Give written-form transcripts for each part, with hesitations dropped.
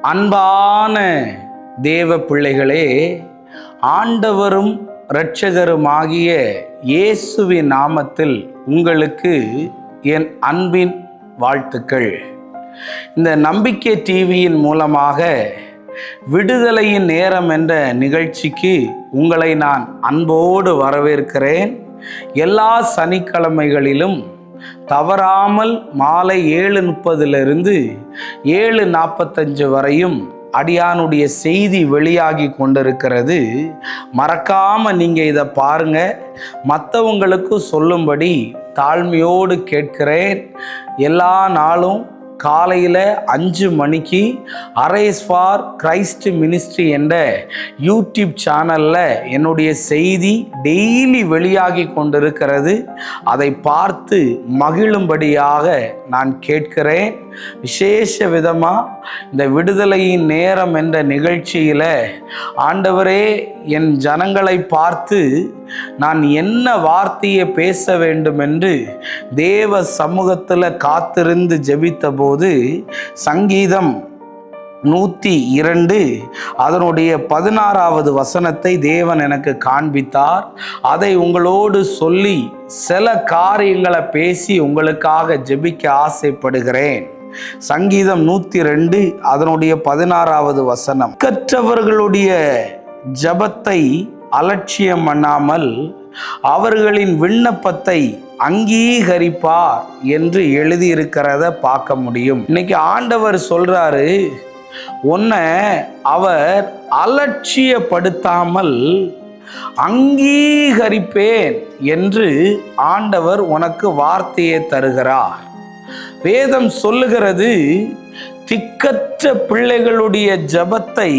அன்பான தேவ பிள்ளைகளே, ஆண்டவரும் இரட்சகருமாகிய இயேசுவின் நாமத்தில் உங்களுக்கு என் அன்பின் வாழ்த்துக்கள். இந்த நம்பிக்கை டிவியின் மூலமாக விடுதலையின் நேரம் என்ற நிகழ்ச்சிக்கு உங்களை நான் அன்போடு வரவேற்கிறேன். எல்லா சனிக்கிழமைகளிலும் தவறாமல் மாலை 7:30 7:45 வரையும் அடியானுடைய செய்தி வெளியாகி கொண்டிருக்கிறது. மறக்காம நீங்க இதை பாருங்க. மற்றவங்களுக்கு சொல்லும்படி தாழ்மையோடு கேட்கிறேன். எல்லா நாளும் காலையில் 5 மணிக்கு அரைஸ் ஃபார் கிரைஸ்ட் மினிஸ்ட்ரி என்ற யூடியூப் சேனலில் என்னுடைய செய்தி டெய்லி வெளியாகி கொண்டிருக்கிறது. அதை பார்த்து மகிழும்படியாக நான் கேட்கிறேன். விசேஷ விதமாக இந்த விடுதலையின் நேரம் என்ற நிகழ்ச்சியில் ஆண்டவரே, என் ஜனங்களை பார்த்து நான் என்ன வார்த்தையை பேச வேண்டும் என்று தேவ சமூகத்தில் காத்திருந்து ஜெபித்த போது சங்கீதம் 102 அதனுடைய 16வது வசனத்தை தேவன் எனக்கு காண்பித்தார். அதை உங்களோடு சொல்லி சில காரியங்களை பேசி உங்களுக்காக ஜெபிக்க ஆசைப்படுகிறேன். சங்கீதம் 102 அதனுடைய 16வது வசனம், கற்றவர்களுடைய ஜபத்தை அலட்சியம் பண்ணாமல் அவர்களின் விண்ணப்பத்தை அங்கீகரிப்பார் என்று எழுதியிருக்கிறத பார்க்க முடியும். இன்னைக்கு ஆண்டவர் சொல்றாரு, உன்னை அவர் அலட்சியப்படுத்தாமல் அங்கீகரிப்பேன் என்று ஆண்டவர் உனக்கு வார்த்தையை தருகிறார். வேதம் சொல்லுகிறது, திக்கற்ற பிள்ளைகளுடைய ஜபத்தை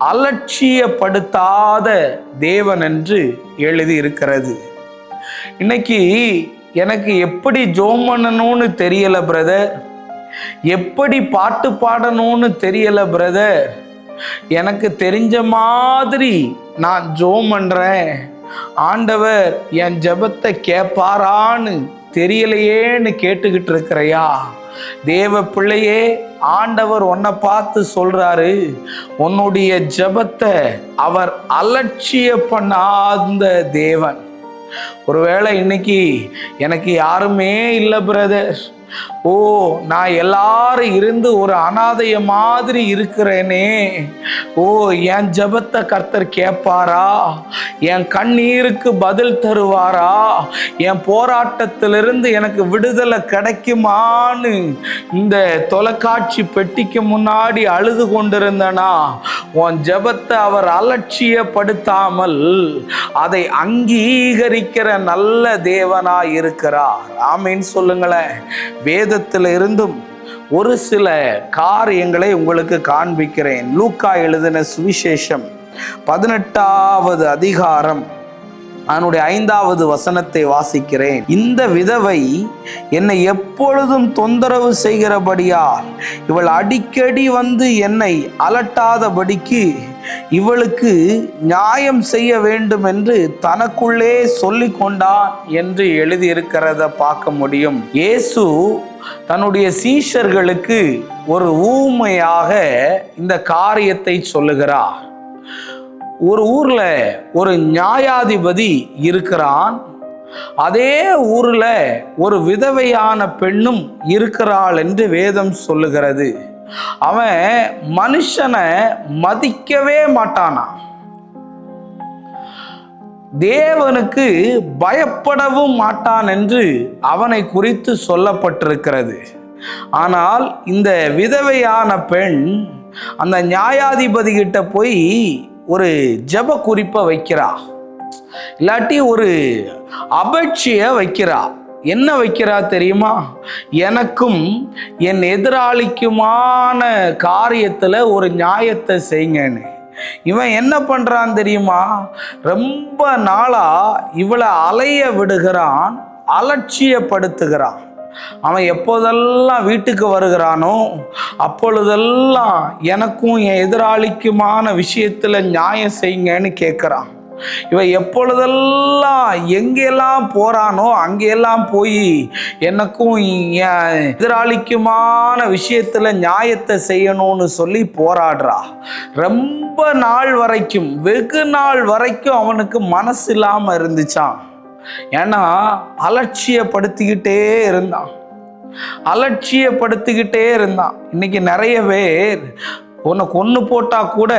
அலட்சியப்படுத்தாத தேவன் என்று எழுதி இருக்கிறது. இன்னைக்கு எனக்கு எப்படி ஜோம் பண்ணணும்னு தெரியல பிரதர், எப்படி பாட்டு பாடணும்னு தெரியல பிரதர், எனக்கு தெரிஞ்ச மாதிரி நான் ஜோம் பண்றேன், ஆண்டவர் என் ஜபத்தை கேட்பாரான்னு தெரியலையேன்னு கேட்டுக்கிட்டு இருக்கிறையா? தேவ பிள்ளையே, ஆண்டவர் உன்னை பார்த்து சொல்றாரு, உன்னுடைய ஜபத்தை அவர் அலட்சிய பண்ணாத தேவன். ஒருவேளை இன்னைக்கு எனக்கு யாருமே இல்லை பிரதர், ஓ நான் எல்லாரும் இருந்து ஒரு அனாதைய மாதிரி இருக்கிறேனே, ஓ என் ஜபத்தை கர்த்தர் கேட்பாரா? என் கண்ணீருக்கு பதில் தருவாரா? என் போராட்டத்திலிருந்து எனக்கு விடுதலை கிடைக்குமான்னு இந்த தொலைக்காட்சி பெட்டிக்கு முன்னாடி அழுது கொண்டிருந்தனா, உன் ஜபத்தை அவர் அலட்சியப்படுத்தாமல் அதை அங்கீகரிக்கிற நல்ல தேவனாய் இருக்கிறார். ஆமீன் சொல்லுங்களேன். வேதத்தில் இருந்தும் ஒரு சில காரியங்களை உங்களுக்கு காண்பிக்கிறேன். லூக்கா எழுதின சுவிசேஷம் 18வது அதிகாரம் அதனுடைய 5வது வசனத்தை வாசிக்கிறேன். இந்த விதவை என்னை எப்பொழுதும் தொந்தரவு செய்கிறபடியால் இவள் அடிக்கடி வந்து என்னை அலட்டாதபடிக்கு இவளுக்கு நியாயம் செய்ய வேண்டும் என்று தனக்குள்ளே சொல்லி கொண்டான் என்று எழுதியிருக்கிறத பார்க்க முடியும். இயேசு தன்னுடைய சீஷர்களுக்கு ஒரு ஊமையாக இந்த காரியத்தை சொல்லுகிறார். ஒரு ஊர்ல ஒரு நியாயாதிபதி இருக்கிறான். அதே ஊர்ல ஒரு விதவையான பெண்ணும் இருக்கிறாள் என்று வேதம் சொல்லுகிறது. அவன் மனுஷனை மதிக்கவே மாட்டானா, தேவனுக்கு பயப்படவும் மாட்டான் என்று அவனை குறித்து சொல்லப்பட்டிருக்கிறது. ஆனால் இந்த விதவையான பெண் அந்த நியாயாதிபதி கிட்ட போய் ஒரு ஜெப குறிப்பை வைக்கிறா, இல்லாட்டி ஒரு அபட்சியை வைக்கிறா. என்ன வைக்கிறா தெரியுமா? எனக்கும் என் எதிராளிக்குமான காரியத்தில் ஒரு நியாயத்தை செய்யுங்கன்னு. இவன் என்ன பண்றான் தெரியுமா? ரொம்ப நாளா இவளை அலைய விடுகிறான், அலட்சியப்படுத்துகிறான். அவன் எப்போதெல்லாம் வீட்டுக்கு வருகிறானோ அப்பொழுதெல்லாம் எனக்கும் என் எதிராளிக்குமான விஷயத்துல நியாயம் செய்யுங்கன்னு கேட்குறான். இவன் எப்பொழுதெல்லாம் எங்கெல்லாம் போறானோ அங்கெல்லாம் போய் எனக்கும் என் எதிராளிக்குமான விஷயத்துல நியாயத்தை செய்யணும்னு சொல்லி போராடுறா. ரொம்ப நாள் வரைக்கும், வெகு நாள் வரைக்கும் அவனுக்கு மனசு இல்லாம இருந்துச்சான். ஏன்னா அலட்சியப்படுத்திக்கிட்டே இருந்தான். இன்னைக்கு நிறைய பேர் உன்னை கொன்னு போட்டா கூட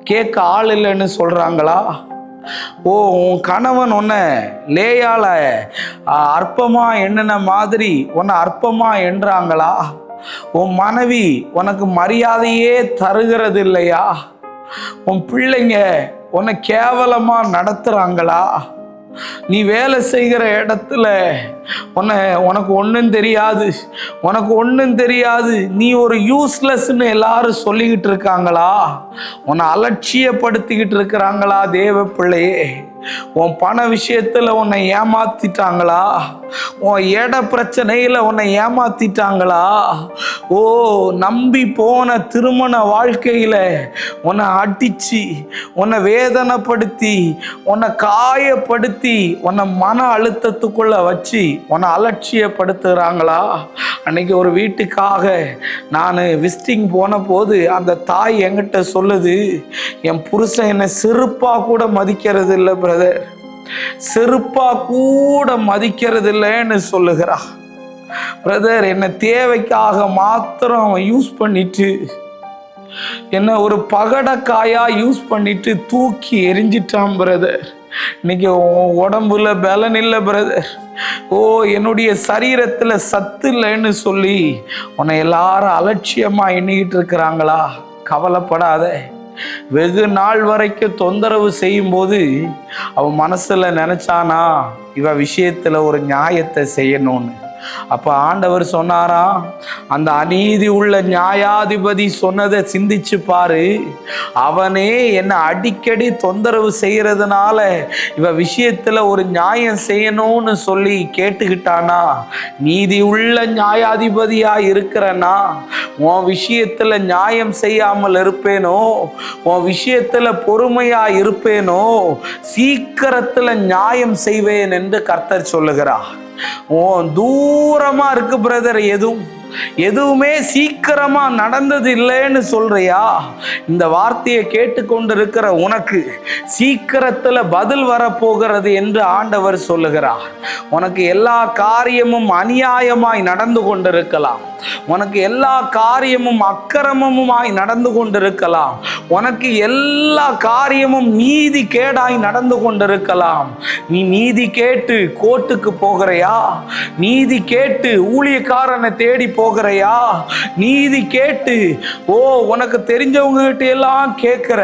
கேட்க ஆள் இல்லைன்னு சொல்றாங்களா? உன் கணவன் உன்னை லேயால அற்பமா எண்ணின மாதிரி உன்னை அற்பமா எண்றாங்களா? உன் மனைவி உனக்கு மரியாதையே தருகிறது இல்லையா? உன் பிள்ளைங்க உன்னை கேவலமா நடத்துறாங்களா? நீ வேலை செய்கிற இடத்துல உனக்கு ஒன்றும் தெரியாது, நீ ஒரு யூஸ்லெஸ்ன்னு எல்லாரும் சொல்லிக்கிட்டு இருக்காங்களா? உன்னை அலட்சியப்படுத்திக்கிட்டு இருக்கிறாங்களா? தேவ பிள்ளையே, உன் பண விஷயத்துல உன்னை ஏமாத்திட்டாங்களா? உன் இட பிரச்சனையில உன்னை ஏமாத்திட்டாங்களா? நம்பி போன திருமண வாழ்க்கையில உன்னை அடிச்சு, உன்னை வேதனைப்படுத்தி, உன்னை காயப்படுத்தி, உன்னை மன அழுத்தத்துக்குள்ள வச்சு உன்னை அலட்சியப்படுத்துகிறாங்களா? அன்னைக்கு ஒரு வீட்டுக்காக நான் விசிட்டிங் போன போது அந்த தாய் என்கிட்ட சொல்லுது, என் புருஷன் என்னை செருப்பா கூட மதிக்கிறது இல்லை பிரதர், செருப்பா கூட மதிக்கிறது இல்லைன்னு சொல்லுகிறா. பிரதர், என்னை தேவைக்காக மாத்திரம் யூஸ் பண்ணிட்டு, என்ன ஒரு பகடக்காயா யூஸ் பண்ணிட்டு தூக்கி எரிஞ்சிட்டான் பிரதர். இன்னைக்கு உடம்புல பலன் இல்லை பிரதர், என்னுடைய சரீரத்துல சத்து இல்லைன்னு சொல்லி உன்னை எல்லாரும் அலட்சியமா எண்ணிக்கிட்டு இருக்கிறாங்களா? கவலைப்படாத. வெகு நாள் வரைக்கும் தொந்தரவு செய்யும் போது அவன் மனசுல நினைச்சானா இவ விஷயத்துல ஒரு நியாயத்தை செய்யணும்னு. அப்ப ஆண்டவர் சொன்னாராம், அந்த அநீதி உள்ள நியாயாதிபதி சொன்னதை சிந்திச்சு பாரு, அவனே என்ன அடிக்கடி தொந்தரவு செய்யறதுனால இவ விஷயத்துல ஒரு நியாயம் செய்யணும்னு சொல்லி கேட்டுக்கிட்டானா, நீதி உள்ள நியாயாதிபதியா இருக்கிறனா உன் விஷயத்துல நியாயம் செய்யாமல் இருப்பேனோ? உன் விஷயத்துல பொறுமையா இருப்பேனோ? சீக்கிரத்துல நியாயம் செய்வேன் என்று கர்த்தர் சொல்லுகிறார். தூரமா இருக்கு பிரதர், எதுவுமே சீக்கிரமா நடந்தது இல்லைன்னு சொல்றியா? இந்த வார்த்தையை கேட்டுக்கொண்டிருக்கிற உனக்கு சீக்கிரத்துல பதில் வரப்போகிறது என்று ஆண்டவர் சொல்லுகிறார். உனக்கு எல்லா காரியமும் அநியாயமாய் நடந்து கொண்டிருக்கலாம், உனக்கு எல்லா காரியமும் அக்கிரமமாய் நடந்து கொண்டிருக்கலாம், உனக்கு எல்லா காரியமும் நீதி கேடாய் நடந்து கொண்டிருக்கலாம். நீ நீதி கேட்டு கோர்ட்டுக்கு போகிறையா? நீதி கேட்டு ஊழியக்காரனை தேடி போகிறையா? நீதி கேட்டு உனக்கு தெரிஞ்சவங்க கிட்ட எல்லாம் கேட்கிற,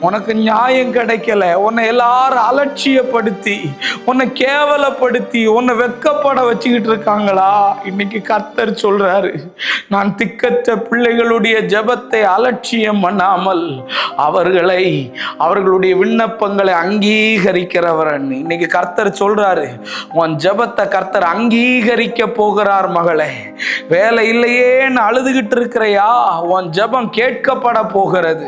உனக்கு நியாயம் கிடைக்கல, உன்னை எல்லாரும் அலட்சியப்படுத்தி, உன்னை கேவலப்படுத்தி, உன்னை வெக்கப்பட வச்சுக்கிட்டு இருக்காங்களா? இன்னைக்கு கர்த்தர் சொல்றாரு, நான் திக்கற்ற பிள்ளைகளுடைய ஜெபத்தை அலட்சியம் பண்ணாமல் அவர்களுடைய விண்ணப்பங்களை அங்கீகரிக்கிறவர். இன்னைக்கு கர்த்தர் சொல்றாரு, உன் ஜெபத்தை கர்த்தர் அங்கீகரிக்க போகிறார். மகளே, வேலை இல்லையேன்னு அழுதுகிட்டு இருக்கிறையா? உன் ஜெபம் கேட்கப்பட போகிறது.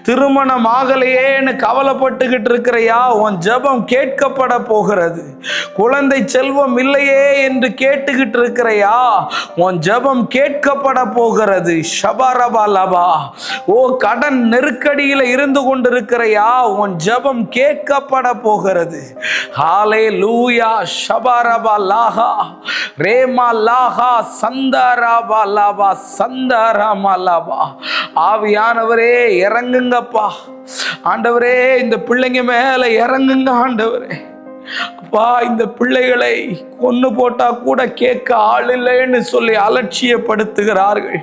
திருமணம் ஆகலையேன்னு கவலைப்பட்டுக்கிட்டு இருக்கிறையா? உன் ஜெபம் கேட்கப்பட போகிறது. குழந்தை செல்வம் இல்லையே என்று கேட்டுக்கிட்டு இருக்கிறையா? உன் ஜெபம் கேட்கப்பட போகிறது. ஷபரபா லபா. கடன் நெருக்கடியில இருந்து கொண்டிருக்கிறையா? உன் ஜெபம் கேட்கப்பட போகிறது. ஹalleluya. ஷபரபா லாஹா ரேமா லாஹா சந்தரபா லபா சந்தரமா லபா. ஆவியானவரே இறங்குங்கப்பா. ஆண்டவரே, இந்த பிள்ளைங்க மேல இறங்குங்க ஆண்டவரே. அப்பா, இந்த பிள்ளைகளை கொன்னு போட்டா கூட கேட்க ஆள் இல்லைன்னு சொல்லி அலட்சியப்படுத்துகிறார்கள்.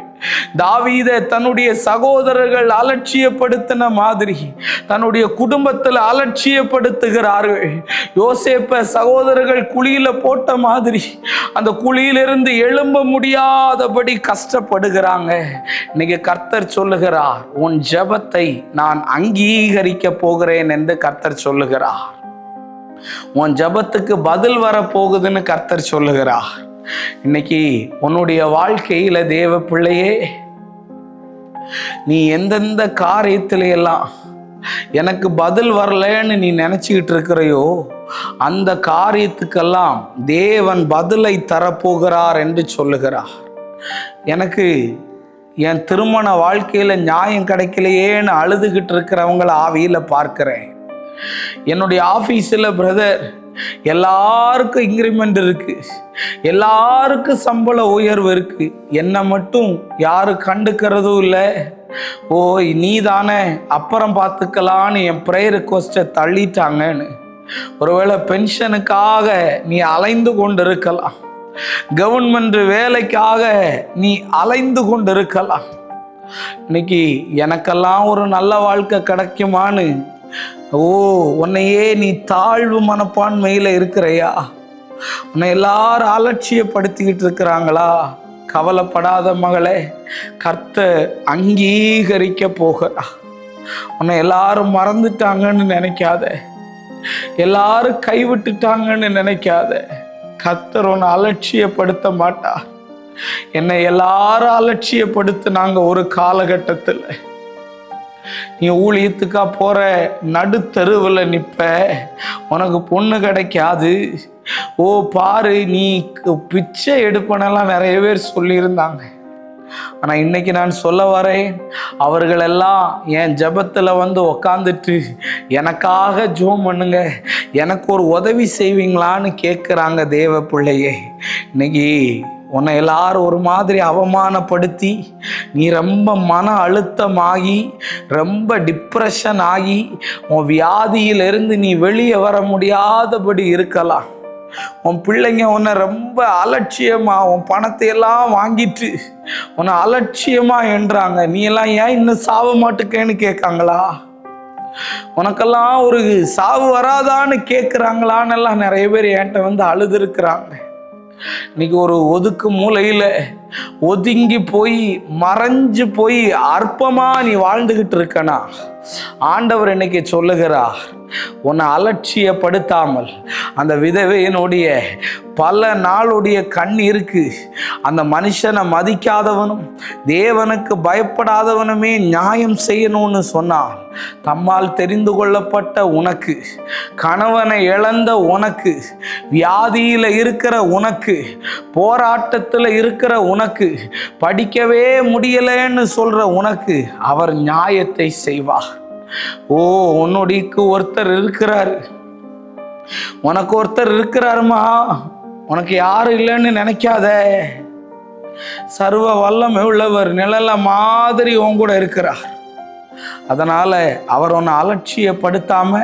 தாவீதை தன்னுடைய சகோதரர்கள் அலட்சியப்படுத்தின மாதிரி தன்னுடைய குடும்பத்தில் அலட்சியப்படுத்துகிறார்கள். யோசேப்பை சகோதரர்கள் குழியில போட்ட மாதிரி அந்த குழியிலிருந்து எழும்ப முடியாதபடி கஷ்டப்படுகிறாங்க. இன்னைக்கு கர்த்தர் சொல்லுகிறார், உன் ஜெபத்தை நான் அங்கீகரிக்க போகிறேன் என்று கர்த்தர் சொல்லுகிறார். உன் ஜெபத்துக்கு பதில் வர போகுதுன்னு கர்த்தர் சொல்லுகிறார். இன்னைக்கு உன்னுடைய வாழ்க்கையில தேவ பிள்ளையே, நீ எந்தெந்த காரியத்தில எல்லாம் எனக்கு பதில் வரலன்னு நீ நினச்சிக்கிட்டு இருக்கிறையோ, அந்த காரியத்துக்கெல்லாம் தேவன் பதிலை தரப்போகிறார் என்று சொல்லுகிறார். எனக்கு என் திருமண வாழ்க்கையில் நியாயம் கிடைக்கலையேன்னு அழுதுகிட்டு இருக்கிறவங்கள ஆவியில் பார்க்கிறேன். என்னுடைய ஆஃபீஸில் பிரதர் எல்லாருக்கும் இன்க்ரிமெண்ட் இருக்கு, எல்லாருக்கும் சம்பள உயர்வு இருக்கு, என்னை மட்டும் யாரும் கண்டுக்கிறதும் இல்லை. ஓ நீ தானே அப்புறம் பார்த்துக்கலான்னு என் ப்ரேயர் ரிக்வெஸ்ட்டை தள்ளிட்டாங்கன்னு. ஒருவேளை பென்ஷனுக்காக நீ அலைந்து கொண்டு இருக்கலாம், கவர்மெண்ட் வேலைக்காக நீ அலைந்து கொண்டு இருக்கலாம். இன்னைக்கு எனக்கெல்லாம் ஒரு நல்ல வாழ்க்கை கிடைக்குமான்னு உன்னையே நீ தாழ்வு மனப்பான்மையில் இருக்கிறையா? உன்னை எல்லாரும் அலட்சியப்படுத்திக்கிட்டு இருக்கிறாங்களா? கவலைப்படாத மகளே, கர்த்தர் அங்கீகரிக்க போகிறா. உன்னை எல்லாரும் மறந்துட்டாங்கன்னு நினைக்காத, எல்லாரும் கைவிட்டுட்டாங்கன்னு நினைக்காத. கர்த்தர் உன்னை அலட்சியப்படுத்த மாட்டார். என்னை எல்லாரும் அலட்சியப்படுத்தினாங்க ஒரு காலகட்டத்தில். நீ ஊழியத்துக்கா போற, நடுத்தருவில் நிற்ப, உனக்கு பொண்ணு கிடைக்காது, ஓ பாரு நீ பிச்சை எடுப்பனெல்லாம் நிறைய பேர் சொல்லியிருந்தாங்க. ஆனால் இன்னைக்கு நான் சொல்ல வரேன், அவர்களெல்லாம் என் ஜெபத்தில் வந்து உக்காந்துட்டு எனக்காக ஜெபம் பண்ணுங்க, எனக்கு ஒரு உதவி செய்வீங்களான்னு கேட்குறாங்க தேவ பிள்ளையே. இன்னைக்கு உன்னை எல்லாரும் ஒரு மாதிரி அவமானப்படுத்தி நீ ரொம்ப மன அழுத்தமாகி ரொம்ப டிப்ரெஷன் ஆகி உன் வியாதியிலிருந்து நீ வெளியே வர முடியாதபடி இருக்கலாம். உன் பிள்ளைங்க உன்னை ரொம்ப அலட்சியமா உன் பணத்தை எல்லாம் வாங்கிட்டு உன்னை அலட்சியமா என்றாங்க. நீ எல்லாம் ஏன் இன்னும் சாவ மாட்டுக்கேன்னு கேட்காங்களா? உனக்கெல்லாம் ஒரு சாவு வராதான்னு கேட்குறாங்களான்னு எல்லாம் நிறைய பேர் என்கிட்ட வந்து அழுது இருக்கிறாங்க. இன்னைக்கு ஒரு ஒதுக்கு மூலையில் ஒதுங்கி போய் மறைஞ்சு போய் அற்பமா நீ வாழ்ந்துகிட்டு இருக்கனா, ஆண்டவர் இன்னைக்கு சொல்லுகிறார், உன்னை அலட்சியப்படுத்தாமல் அந்த விதவையினுடைய பல நாளுடைய கண்ணீருக்கு அந்த மனுஷனை மதிக்காதவனும் தேவனுக்கு பயப்படாதவனுமே நியாயம் செய்யணும்னு சொன்னான். தம்மால் தெரிந்து கொள்ளப்பட்ட உனக்கு, கணவனை இழந்த உனக்கு, வியாதியில் இருக்கிற உனக்கு, போராட்டத்தில் இருக்கிற உனக்கு, படிக்கவே முடியலைன்னு சொல்ற உனக்கு அவர் நியாயத்தை செய்வார். ஓ உன்னுடையக்கு ஒருத்தர் இருக்கிறாரு, உனக்கு ஒருத்தர் இருக்கிறாருமா, உனக்கு யாரும் இல்லைன்னு நினைக்காத. சர்வ வல்லமை உள்ளவர் நிழல மாதிரி உன் கூட இருக்கிறார். அதனால அவர் உன்னை அலட்சியப்படுத்தாம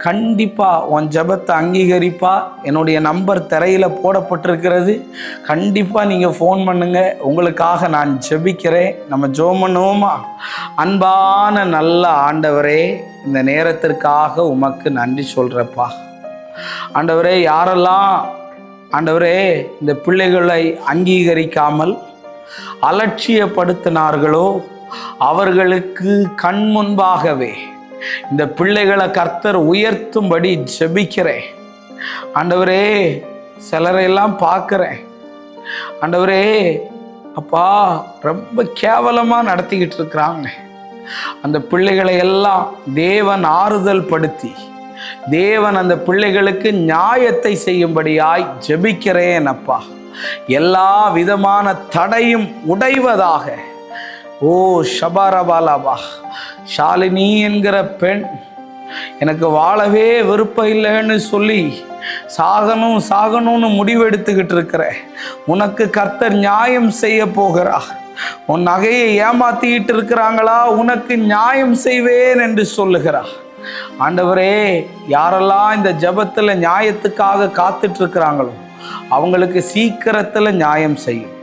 கண்டிப்பா உன் ஜெபத்தை அங்கீகரிப்பா. என்னுடைய நம்பர் திரையில போடப்பட்டிருக்கிறது, கண்டிப்பா நீங்க ஃபோன் பண்ணுங்க, உங்களுக்காக நான் ஜெபிக்கிறேன். நம்ம ஜெபம் பண்ணுவோமா? அன்பான நல்ல ஆண்டவரே, இந்த நேரத்திற்காக உமக்கு நன்றி சொல்றப்பா. ஆண்டவரே, யாரெல்லாம் ஆண்டவரே இந்த பிள்ளைகளை அங்கீகரிக்காமல் அலட்சியப்படுத்தினார்களோ அவர்களுக்கு கண் முன்பாகவே இந்த பிள்ளைகளை கர்த்தர் உயர்த்தும்படி ஜெபிக்கிறேன். ஆண்டவரே, சிலரையெல்லாம் பார்க்குறேன் ஆண்டவரே, அப்பா ரொம்ப கேவலமாக நடத்திக்கிட்டு இருக்கிறாங்க. அந்த பிள்ளைகளை எல்லாம் தேவன் ஆறுதல் படுத்தி தேவன் அந்த பிள்ளைகளுக்கு நியாயத்தை செய்யும்படியாய் ஜெபிக்கிறேன் அப்பா. எல்லா விதமான தடையும் உடைவதாக. ஓ ஷபாரபாலாபா, ஷாலினி என்கிற பெண் எனக்கு வாழவே விருப்பம் இல்லைன்னு சொல்லி சாகணும்னு முடிவெடுத்துக்கிட்டு இருக்கிற உனக்கு கர்த்தர் நியாயம் செய்ய போகிறார். உன் நகையை ஏமாத்திக்கிட்டு இருக்கிறாங்களா, உனக்கு நியாயம் செய்வேன் என்று சொல்லுகிறார். ஆண்டவரே, யாரெல்லாம் இந்த ஜெபத்தில் நியாயத்துக்காக காத்துட்டு இருக்கிறாங்களோ அவங்களுக்கு சீக்கிரத்தில் நியாயம் செய்யும்.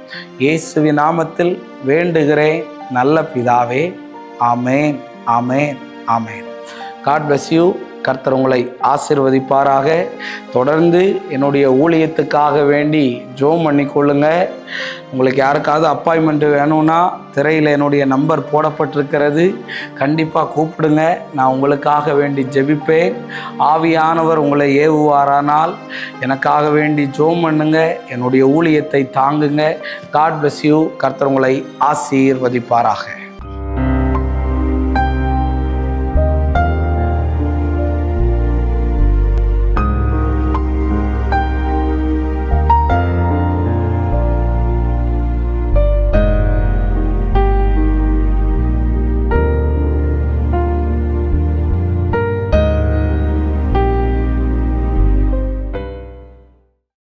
இயேசுவின் நாமத்தில் வேண்டுகிறேன் நல்ல பிதாவே. ஆமேன், ஆமேன், ஆமேன். God bless you. கர்த்தர் உங்களை ஆசீர்வதிப்பாராக. தொடர்ந்து என்னுடைய ஊழியத்துக்காக வேண்டி ஜெபம் பண்ணிக்கொள்ளுங்க. உங்களுக்கு யாருக்காவது அப்பாயின்மெண்ட் வேணும்னா திரையில் என்னுடைய நம்பர் போடப்பட்டிருக்கிறது, கண்டிப்பாக கூப்பிடுங்க. நான் உங்களுக்காக வேண்டி ஜெபிப்பேன். ஆவியானவர் உங்களை ஏவுவாரானால் எனக்காக வேண்டி ஜெபம் பண்ணுங்க. என்னுடைய ஊழியத்தை தாங்குங்க. God bless you. கர்த்தர் உங்களை ஆசீர்வதிப்பாராக.